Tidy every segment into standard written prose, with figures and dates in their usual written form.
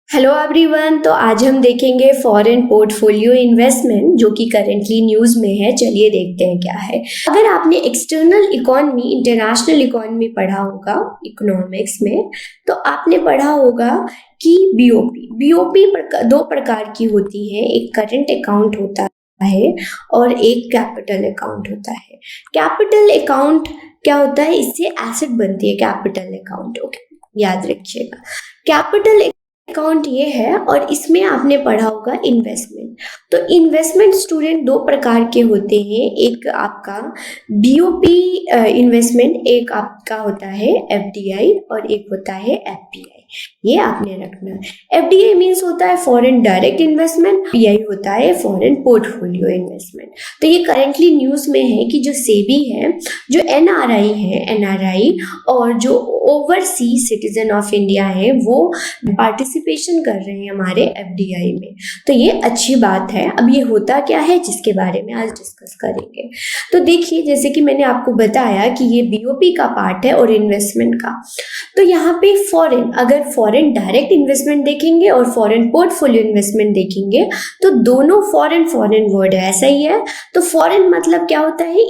Hello everyone. तो आज हम देखेंगे फॉरेन पोर्टफोलियो इन्वेस्टमेंट जो कि करेंटली न्यूज़ में है। चलिए देखते हैं क्या है। अगर आपने एक्सटर्नल इकोनॉमी इंटरनेशनल इकोनॉमी पढ़ा होगा इकोनॉमिक्स में, तो आपने पढ़ा होगा कि बीओपी दो प्रकार की होती है। एक करंट अकाउंट होता है और एक कैपिटल अकाउंट होता है। कैपिटल अकाउंट क्या होता है, इससे एसेट बनती है कैपिटल अकाउंट। ओके, याद रखिएगा। कैपिटल अकाउंट ये है और इसमें आपने पढ़ा होगा इन्वेस्टमेंट। तो इन्वेस्टमेंट स्टूडेंट दो प्रकार के होते हैं। एक आपका बीओपी इन्वेस्टमेंट, एक आपका होता है एफडीआई और एक होता है एफपीआई। ये आपने रखना है। एफडीआई मीन्स होता है फॉरेन डायरेक्ट इन्वेस्टमेंट, पीआई होता है फॉरेन पोर्टफोलियो इन्वेस्टमेंट। तो ये करेंटली न्यूज़ में है कि जो सेबी है, जो एनआरआई और जो ओवरसीज सिटीजन ऑफ इंडिया है, वो पार्टिसिपेशन कर रहे हैं हमारे एफडीआई में। तो ये अच्छी बात है। अब ये होता क्या है जिसके बारे में आज डिस्कस करेंगे। तो देखिए, जैसे कि मैंने आपको बताया कि ये बीओपी का पार्ट है और इन्वेस्टमेंट का। तो यहाँ पे अगर फॉरेन डायरेक्ट इन्वेस्टमेंट देखेंगे और फॉरेन पोर्टफोलियो इन्वेस्टमेंट देखेंगे तो दोनों फॉरेन वर्ड है, ऐसा ही है। तो फॉरेन मतलब क्या होता है,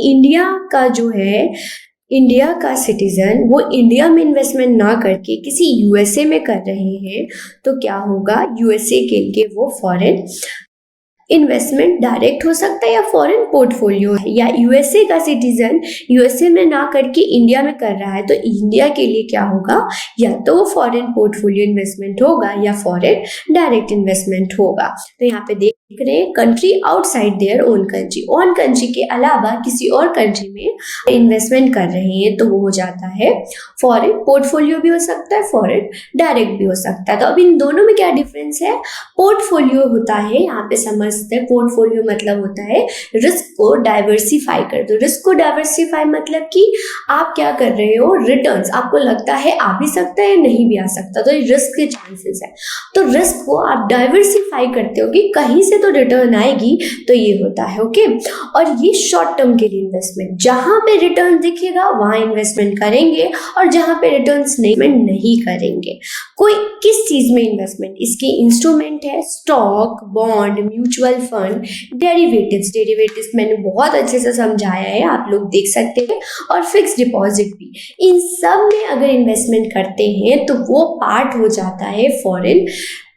इंडिया का सिटीजन वो इंडिया में इन्वेस्टमेंट ना करके किसी यूएसए में कर रहे हैं, तो क्या होगा, यूएसए के लिए वो फॉरेन इन्वेस्टमेंट डायरेक्ट हो सकता है या फॉरेन पोर्टफोलियो है। या यूएसए का सिटीजन यूएसए में ना करके इंडिया में कर रहा है, तो इंडिया के लिए क्या होगा, या तो फॉरेन पोर्टफोलियो इन्वेस्टमेंट होगा या फॉरेन डायरेक्ट इन्वेस्टमेंट होगा। तो यहाँ पे देख रहे हैं country outside their own country के अलावा किसी और कंट्री में इन्वेस्टमेंट कर रहे हैं, तो वो हो जाता है फॉरेन पोर्टफोलियो भी हो सकता है, फॉरेन डायरेक्ट भी हो सकता है। तो अब इन दोनों में क्या डिफरेंस है। पोर्टफोलियो होता है, यहाँ पे समझते हैं, पोर्टफोलियो मतलब होता है रिस्क को डाइवर्सिफाई कर दो। रिस्क को डाइवर्सिफाई मतलब कि आप क्या कर रहे हो, रिटर्न्स आपको लगता है आ भी सकता है नहीं भी आ सकता, तो ये रिस्क के चांसेस है। तो रिस्क को आप डाइवर्सिफाई करते हो कि कहीं से तो रिटर्न आएगी, तो ये होता है। ओके, और ये शॉर्ट टर्म के लिए इन्वेस्टमेंट, जहां पे रिटर्न दिखेगा वहां इन्वेस्टमेंट करेंगे और जहां पे रिटर्न्स नहीं करेंगे। कोई किस चीज में इन्वेस्टमेंट, इसके इंस्ट्रूमेंट है stock, bond, mutual fund, derivatives मैंने बहुत अच्छे से समझाया है, आप लोग देख सकते हैं, और फिक्स डिपॉजिट भी। इन सब में अगर इन्वेस्टमेंट करते हैं तो वो पार्ट हो जाता है फॉरेन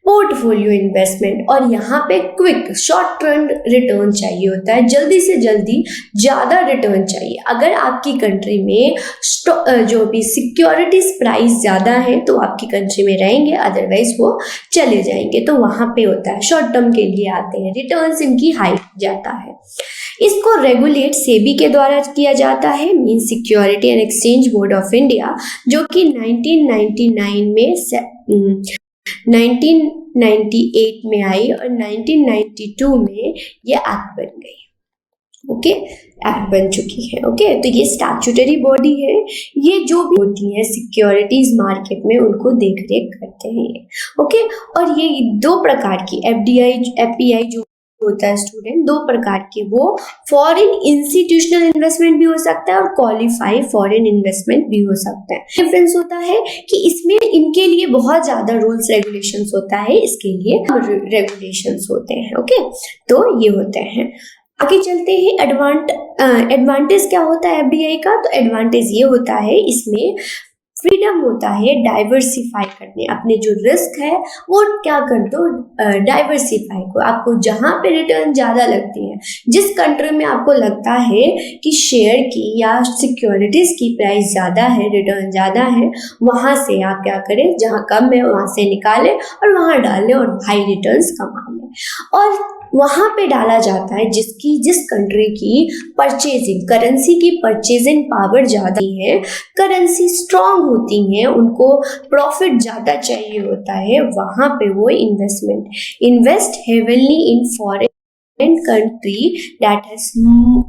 पोर्टफोलियो इन्वेस्टमेंट। और यहाँ पे क्विक शॉर्ट टर्म रिटर्न चाहिए होता है, जल्दी से जल्दी ज़्यादा रिटर्न चाहिए। अगर आपकी कंट्री में जो भी सिक्योरिटीज प्राइस ज़्यादा है तो आपकी कंट्री में रहेंगे, अदरवाइज वो चले जाएंगे। तो वहाँ पे होता है शॉर्ट टर्म के लिए आते हैं, रिटर्न्स इनकी हाई जाता है। इसको रेगुलेट सेबी के द्वारा किया जाता है, mean security and exchange board of India, जो कि 1998 में आई और 1992 में ये एक्ट बन गई। ओके, एक्ट बन चुकी है। ओके, तो ये स्टैट्यूटरी बॉडी है, ये जो भी होती है सिक्योरिटीज मार्केट में उनको देख रेख करते हैं ये। ओके, और ये दो प्रकार की एफडीआई एफपीआई जो होता है स्टूडेंट, दो प्रकार के, वो फॉरेन इंस्टीट्यूशनल इन्वेस्टमेंट भी हो सकता है और क्वालिफाइड फॉरेन इन्वेस्टमेंट भी हो सकता है। डिफरेंस होता है कि इसमें इनके लिए बहुत ज्यादा रूल्स रेगुलेशंस होता है, इसके लिए रेगुलेशंस होते हैं। ओके, तो ये होते हैं। आगे चलते हैं। एडवांटेज क्या होता है एफडीआई का। तो एडवांटेज ये होता है, इसमें फ्रीडम होता है डाइवर्सिफाई करने, अपने जो रिस्क है वो क्या कर दो, डाइवर्सिफाई को। आपको जहां पे रिटर्न ज्यादा लगती है, जिस कंट्री में आपको लगता है कि शेयर की या सिक्योरिटीज की प्राइस ज्यादा है, रिटर्न ज्यादा है, वहां से आप क्या करें, जहां कम है वहां से निकालें और वहां डालें और हाई रिटर्न्स कमा लें। और वहां पे डाला जाता है जिस कंट्री की परचेजिंग करेंसी की परचेजिंग पावर ज्यादा है, करेंसी स्ट्रांग होती है, उनको प्रॉफिट ज्यादा चाहिए होता है, वहां पे वो invest heavily in foreign country that has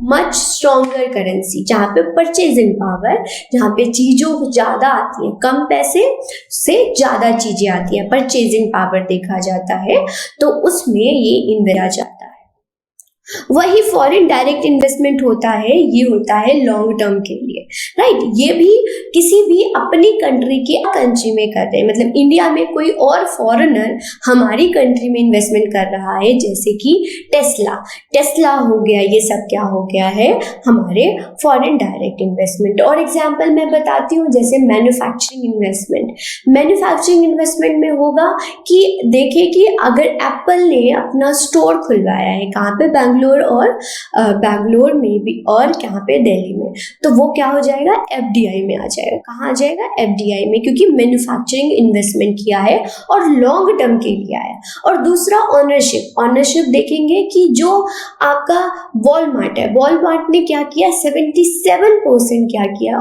much stronger currency, जहाँ पे परचेजिंग पावर, जहाँ पे चीजों ज्यादा आती है, कम पैसे से ज्यादा चीजें आती है, परचेजिंग पावर देखा जाता है, तो उसमें ये इन्वेस्ट जाता है। वही फॉरेन डायरेक्ट इन्वेस्टमेंट होता है, ये होता है लॉन्ग टर्म के लिए। राइट। ये भी किसी भी अपनी कंट्री में कर रहे हैं, मतलब इंडिया में कोई और फॉरेनर हमारी कंट्री में इन्वेस्टमेंट कर रहा है, जैसे कि टेस्ला हो गया, ये सब क्या हो गया है, हमारे फॉरेन डायरेक्ट इन्वेस्टमेंट। और एग्जांपल मैं बताती हूँ, जैसे मैन्युफैक्चरिंग इन्वेस्टमेंट में होगा कि देखिए कि अगर एप्पल ने अपना स्टोर खुलवाया है, कहाँ पे, बैंगलोर में भी, और कहाँ पे, दिल्ली में, तो वो क्या हो जाएगा, एफडीआई में आ जाएगा। कहाँ आ जाएगा, एफडीआई में, क्योंकि मैन्युफैक्चरिंग इन्वेस्टमेंट किया है और लॉन्ग टर्म के लिए आया। और दूसरा ऑनरशिप देखेंगे कि जो आपका वॉलमार्ट है, वॉलमार्ट ने क्या किया, 77% क्या किया,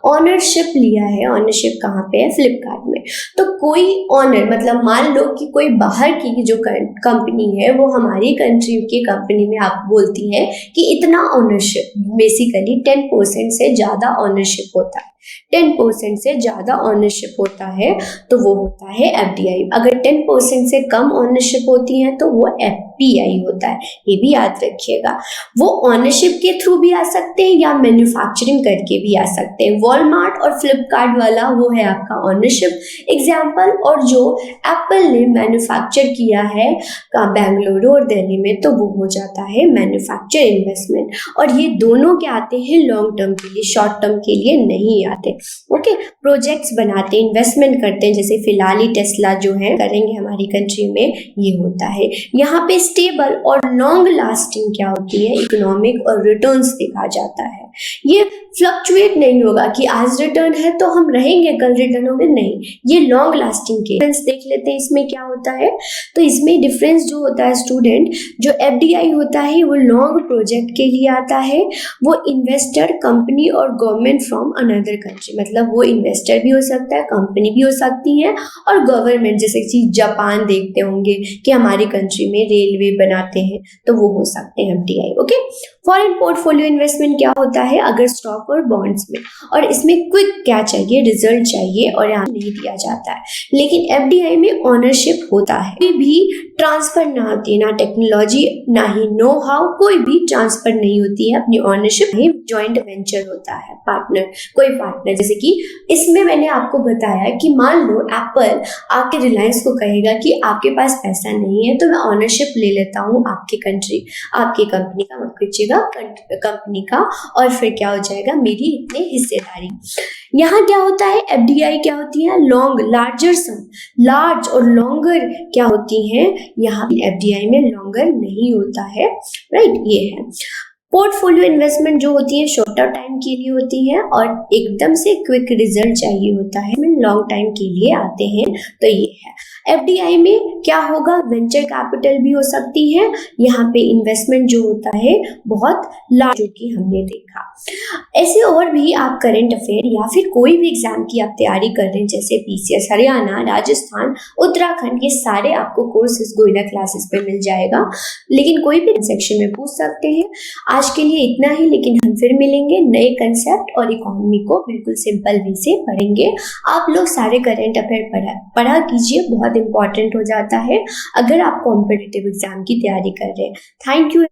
ऑनरशिप लिया है। ऑनरशिप कहाँ पे है, फ्लिपकार्ट में। तो कोई ऑनर, मतलब मान लो कि कोई बाहर की जो कंपनी है वो हमारी कंट्री की कंपनी में आप बोलती है कि इतना ऑनरशिप, बेसिकली 10% से ज़्यादा ऑनरशिप होता है, 10% से ज़्यादा ऑनरशिप होता है तो वो होता है एफडीआई। अगर 10% से कम ऑनरशिप होती है तो वो एफपीआई होता है। ये भी याद रखिएगा। वो ऑनरशिप के थ्रू भी आ सकते हैं या मैन्युफैक्चरिंग करके भी आ सकते हैं। वॉलमार्ट और फ्लिपकार्ट वाला वो है आपका ऑनरशिप एग्जाम्पल, और जो एप्पल ने मैन्युफैक्चर किया है बेंगलुरु और दिल्ली में, तो वो हो जाता है मैन्युफैक्चर इन्वेस्टमेंट। और ये दोनों क्या आते हैं, लॉन्ग टर्म के लिए, शॉर्ट टर्म के लिए नहीं आते। ओके, प्रोजेक्ट्स बनाते हैं, इन्वेस्टमेंट करते हैं, जैसे फिलहाल ही टेस्ला जो है करेंगे हमारी कंट्री में, ये होता है। यहाँ पे स्टेबल और लॉन्ग लास्टिंग क्या होती है, इकोनॉमिक और रिटर्न्स देखा जाता है। ये फ्लक्चुएट नहीं होगा कि आज रिटर्न है तो हम रहेंगे, कल रिटर्न होंगे, नहीं, ये लॉन्ग लास्टिंग के। डिफरेंस देख लेते हैं इसमें क्या होता है। तो इसमें डिफरेंस जो होता है स्टूडेंट, जो एफडीआई होता है वो लॉन्ग प्रोजेक्ट के लिए आता है, वो इन्वेस्टर, कंपनी और गवर्नमेंट फ्रॉम अनदर कंट्री, मतलब वो इन्वेस्टर भी हो सकता है, कंपनी भी हो सकती है, और गवर्नमेंट, जैसे कि जापान देखते होंगे कि हमारी कंट्री में रेलवे बनाते हैं, तो वो हो सकते हैं FDI. Okay, foreign portfolio investment क्या होता है, अगर स्टॉक और बॉन्ड्स में, और इसमें क्विक क्या चाहिए, रिजल्ट चाहिए, और यहाँ नहीं दिया जाता है। लेकिन एफडीआई में ऑनरशिप होता है, कोई भी ट्रांसफर ना होती है, ना टेक्नोलॉजी, ना ही नो हाउ, कोई भी ट्रांसफर नहीं होती है अपनी ऑनरशिप। जॉइंट वेंचर होता है, कोई पार्टनर, जैसे कि इसमें मैंने आपको बताया कि मान लो एप्पल आके रिलायंस को कहेगा कि आपके पास पैसा नहीं है तो मैं ऑनरशिप ले लेता हूँ आपकी कंपनी का, मत कीजिएगा, कंपनी का, और फिर क्या हो जाएगा, मेरी इतने हिस्सेदारी। यहाँ क्या होता है, एफडीआई क्या होती है, लार्ज और लॉन्गर क्या होती हैं, यहाँ एफडीआई में लॉन्गर नहीं होता है, राइट। ये है पोर्टफोलियो इन्वेस्टमेंट जो होती है शॉर्टर टाइम के लिए होती है और एकदम से क्विक रिजल्ट चाहिए होता है, लॉन्ग टाइम के लिए आते हैं। तो ये है एफडीआई में क्या होगा, वेंचर कैपिटल भी हो सकती है, यहाँ पे इन्वेस्टमेंट जो होता है बहुत लार्ज, जो कि हमने देखा। ऐसे और भी आप करंट अफेयर या फिर कोई भी एग्जाम की आप तैयारी कर रहे हैं, जैसे पीसीएस हरियाणा, राजस्थान, उत्तराखंड, ये सारे आपको कोर्सेज गोइला क्लासेस पे मिल जाएगा, लेकिन कोई भी सेक्शन में पूछ सकते हैं। आज के लिए इतना ही, लेकिन हम फिर मिलेंगे नए कंसेप्ट और इकोनॉमी को बिल्कुल सिंपल वे से पढ़ेंगे। आप लोग सारे करंट अफेयर पढ़ा कीजिए, बहुत इंपॉर्टेंट हो जाता है अगर आप कॉम्पिटिटिव एग्जाम की तैयारी कर रहे हैं। Thank you.